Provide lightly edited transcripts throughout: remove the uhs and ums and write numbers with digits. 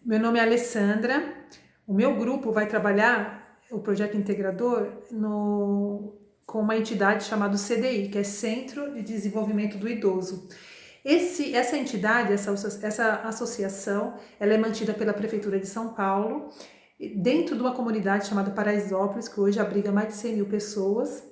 Meu nome é Alessandra. O meu grupo vai trabalhar o projeto integrador com uma entidade chamada CDI, que é Centro de Desenvolvimento do Idoso. Essa entidade, essa associação, ela é mantida pela Prefeitura de São Paulo, dentro de uma comunidade chamada Paraisópolis, que hoje abriga mais de 100 mil pessoas.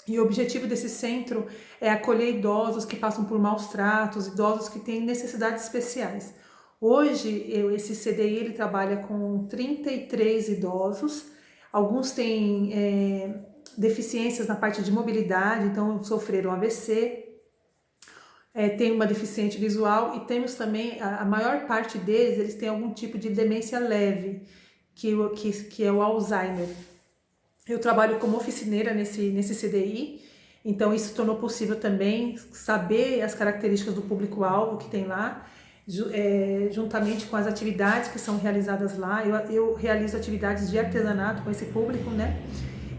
E o objetivo desse centro é acolher idosos que passam por maus tratos, idosos que têm necessidades especiais. Hoje, esse CDI ele trabalha com 33 idosos, alguns têm deficiências na parte de mobilidade, então sofreram AVC, tem uma deficiente visual e temos também, a maior parte deles, eles têm algum tipo de demência leve, que é o Alzheimer. Eu trabalho como oficineira nesse CDI, então isso tornou possível também saber as características do público-alvo que tem lá, juntamente com as atividades que são realizadas lá. Eu realizo atividades de artesanato com esse público, né?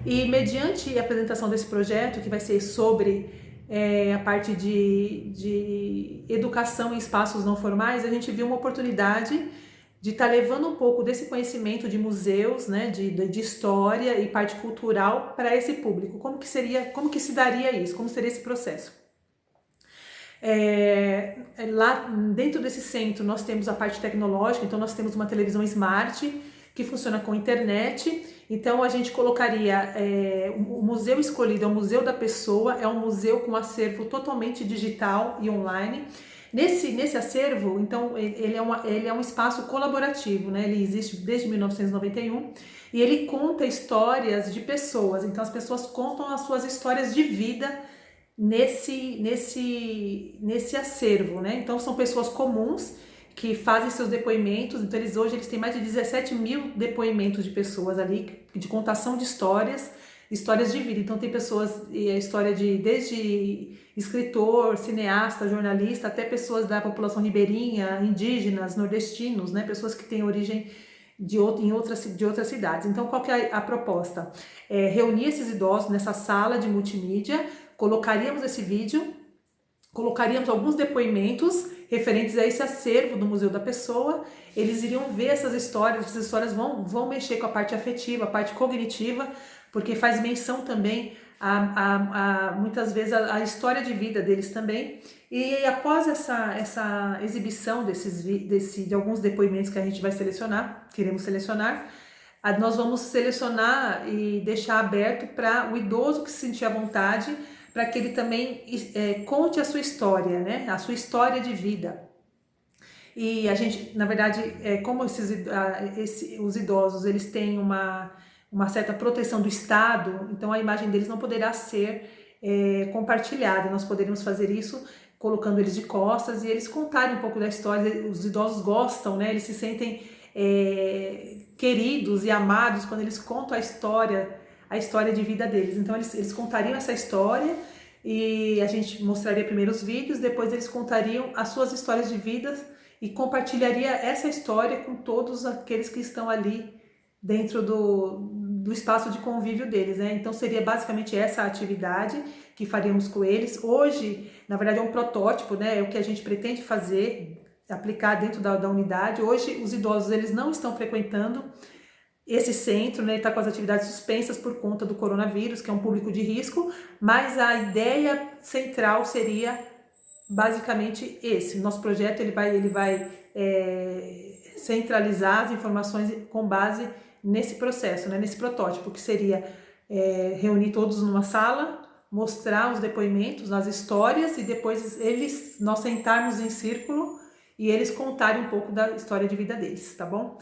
E mediante a apresentação desse projeto, que vai ser sobre a parte de educação em espaços não formais, a gente viu uma oportunidade de estar levando um pouco desse conhecimento de museus, né, de história e parte cultural para esse público. Como que se daria isso? Como seria esse processo? Lá dentro desse centro nós temos a parte tecnológica, então nós temos uma televisão smart que funciona com internet. Então a gente colocaria o museu escolhido, é o Museu da Pessoa, é um museu com acervo totalmente digital e online. Nesse acervo, então, ele é um espaço colaborativo, né? Ele existe desde 1991 e ele conta histórias de pessoas. Então, as pessoas contam as suas histórias de vida nesse acervo, né? Então, são pessoas comuns que fazem seus depoimentos. Então, hoje eles têm mais de 17 mil depoimentos de pessoas ali, de contação de histórias de vida. Então tem pessoas, a história desde escritor, cineasta, jornalista, até pessoas da população ribeirinha, indígenas, nordestinos, né? Pessoas que têm origem de outras cidades. Então qual que é a proposta? Reunir esses idosos nessa sala de multimídia, colocaríamos esse vídeo, colocaríamos alguns depoimentos referentes a esse acervo do Museu da Pessoa. Eles iriam ver essas histórias vão mexer com a parte afetiva, a parte cognitiva, porque faz menção também muitas vezes a história de vida deles também. E após essa exibição de alguns depoimentos que a gente vai queremos selecionar, nós vamos selecionar e deixar aberto para o idoso que se sentir à vontade, para que ele também conte a sua história, né? A sua história de vida. E a gente, na verdade, como os idosos, eles têm uma certa proteção do Estado, então a imagem deles não poderá ser compartilhada. Nós poderíamos fazer isso colocando eles de costas e eles contarem um pouco da história. Os idosos gostam, né? Eles se sentem queridos e amados quando eles contam a história de vida deles. Então eles contariam essa história e a gente mostraria primeiro os vídeos, depois eles contariam as suas histórias de vida e compartilharia essa história com todos aqueles que estão ali dentro do espaço de convívio deles, né? Então seria basicamente essa atividade que faríamos com eles. Hoje, na verdade, é um protótipo, né? É o que a gente pretende fazer, aplicar dentro da unidade. Hoje, os idosos eles não estão frequentando esse centro, né? Está com as atividades suspensas por conta do coronavírus, que é um público de risco, mas a ideia central seria basicamente esse. Nosso projeto ele vai centralizar as informações com base nesse processo, né? Nesse protótipo, que seria reunir todos numa sala, mostrar os depoimentos, as histórias, e depois nós sentarmos em círculo e eles contarem um pouco da história de vida deles, tá bom?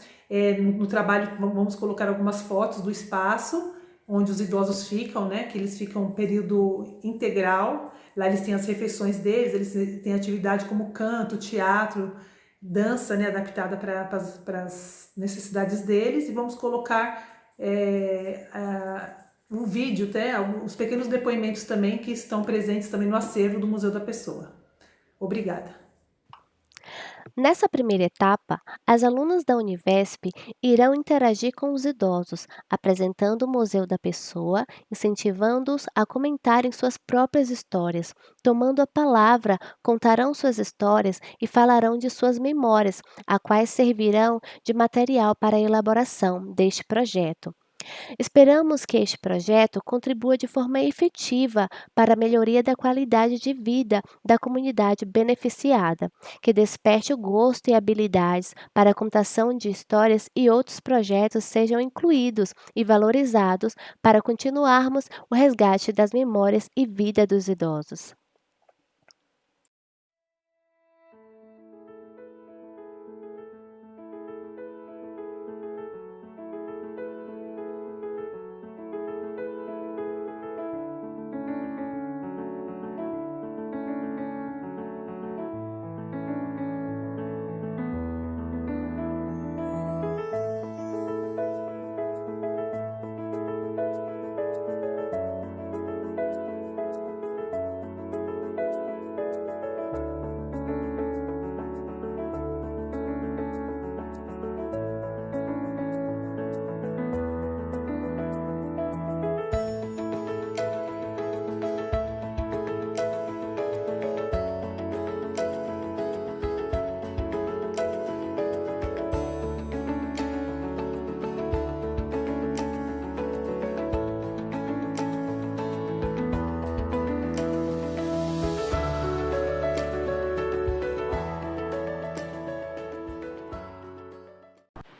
No trabalho vamos colocar algumas fotos do espaço onde os idosos ficam, né? Que eles ficam um período integral. Lá eles têm as refeições deles, eles têm atividade como canto, teatro, dança, né? Adaptada para as necessidades deles. E vamos colocar um vídeo, até os pequenos depoimentos também que estão presentes também no acervo do Museu da Pessoa. Obrigada. Nessa primeira etapa, as alunas da Univesp irão interagir com os idosos, apresentando o Museu da Pessoa, incentivando-os a comentarem suas próprias histórias. Tomando a palavra, contarão suas histórias e falarão de suas memórias, a quais servirão de material para a elaboração deste projeto. Esperamos que este projeto contribua de forma efetiva para a melhoria da qualidade de vida da comunidade beneficiada, que desperte o gosto e habilidades para a contação de histórias e outros projetos sejam incluídos e valorizados para continuarmos o resgate das memórias e vida dos idosos.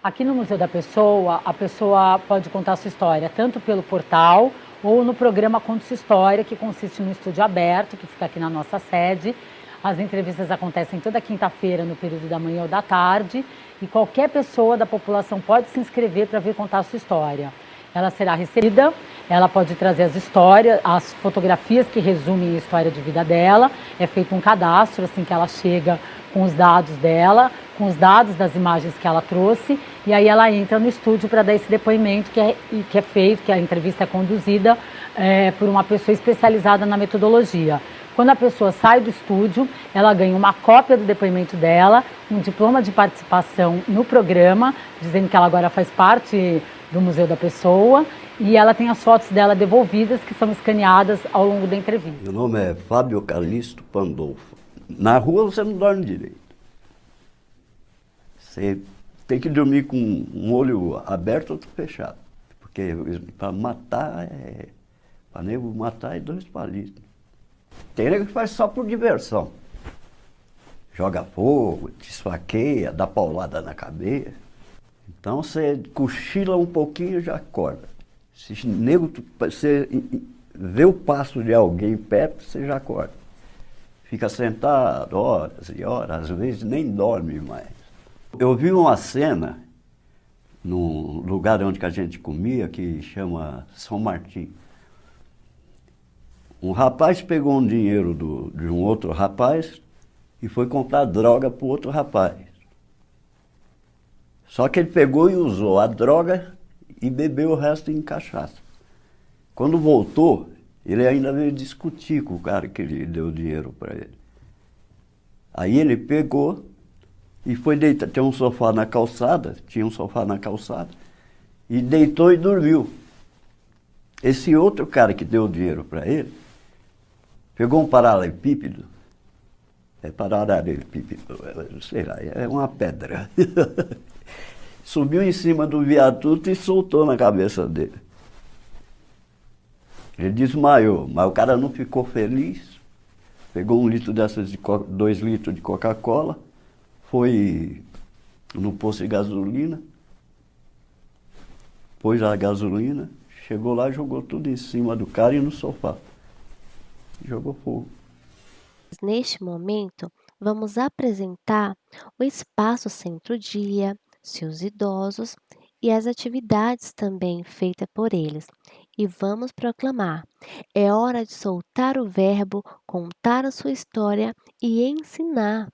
Aqui no Museu da Pessoa, a pessoa pode contar sua história tanto pelo portal ou no programa Conte Sua História, que consiste no estúdio aberto, que fica aqui na nossa sede. As entrevistas acontecem toda quinta-feira, no período da manhã ou da tarde, e qualquer pessoa da população pode se inscrever para vir contar a sua história. Ela será recebida, ela pode trazer as histórias, as fotografias que resumem a história de vida dela, é feito um cadastro assim que ela chega com os dados dela, com os dados das imagens que ela trouxe, e aí ela entra no estúdio para dar esse depoimento que é feito, que a entrevista é conduzida por uma pessoa especializada na metodologia. Quando a pessoa sai do estúdio, ela ganha uma cópia do depoimento dela, um diploma de participação no programa, dizendo que ela agora faz parte do Museu da Pessoa, e ela tem as fotos dela devolvidas, que são escaneadas ao longo da entrevista. Meu nome é Fábio Calixto Pandolfo. Na rua você não dorme direito. Você tem que dormir com um olho aberto e outro fechado. Porque para matar para nego matar é 2 palitos. Tem nego que faz só por diversão. Joga fogo, te esfaqueia, dá paulada na cabeça. Então você cochila um pouquinho e já acorda. Se nego, você vê o passo de alguém perto, você já acorda. Fica sentado horas e horas, às vezes nem dorme mais. Eu vi uma cena num lugar onde que a gente comia, que chama São Martim. Um rapaz pegou um dinheiro de um outro rapaz e foi comprar droga para o outro rapaz. Só que ele pegou e usou a droga e bebeu o resto em cachaça. Quando voltou, ele ainda veio discutir com o cara que ele deu dinheiro para ele. Aí ele pegou e foi deitar. Tinha um sofá na calçada, e deitou e dormiu. Esse outro cara que deu dinheiro para ele, pegou um paralelepípedo, sei lá, é uma pedra. Subiu em cima do viaduto e soltou na cabeça dele. Ele desmaiou, mas o cara não ficou feliz. Pegou 2 litros de Coca-Cola, foi no posto de gasolina, pôs a gasolina, chegou lá e jogou tudo em cima do cara e no sofá. Jogou fogo. Neste momento, vamos apresentar o Espaço Centro-Dia, seus idosos e as atividades também feitas por eles. E vamos proclamar: é hora de soltar o verbo, contar a sua história e ensinar.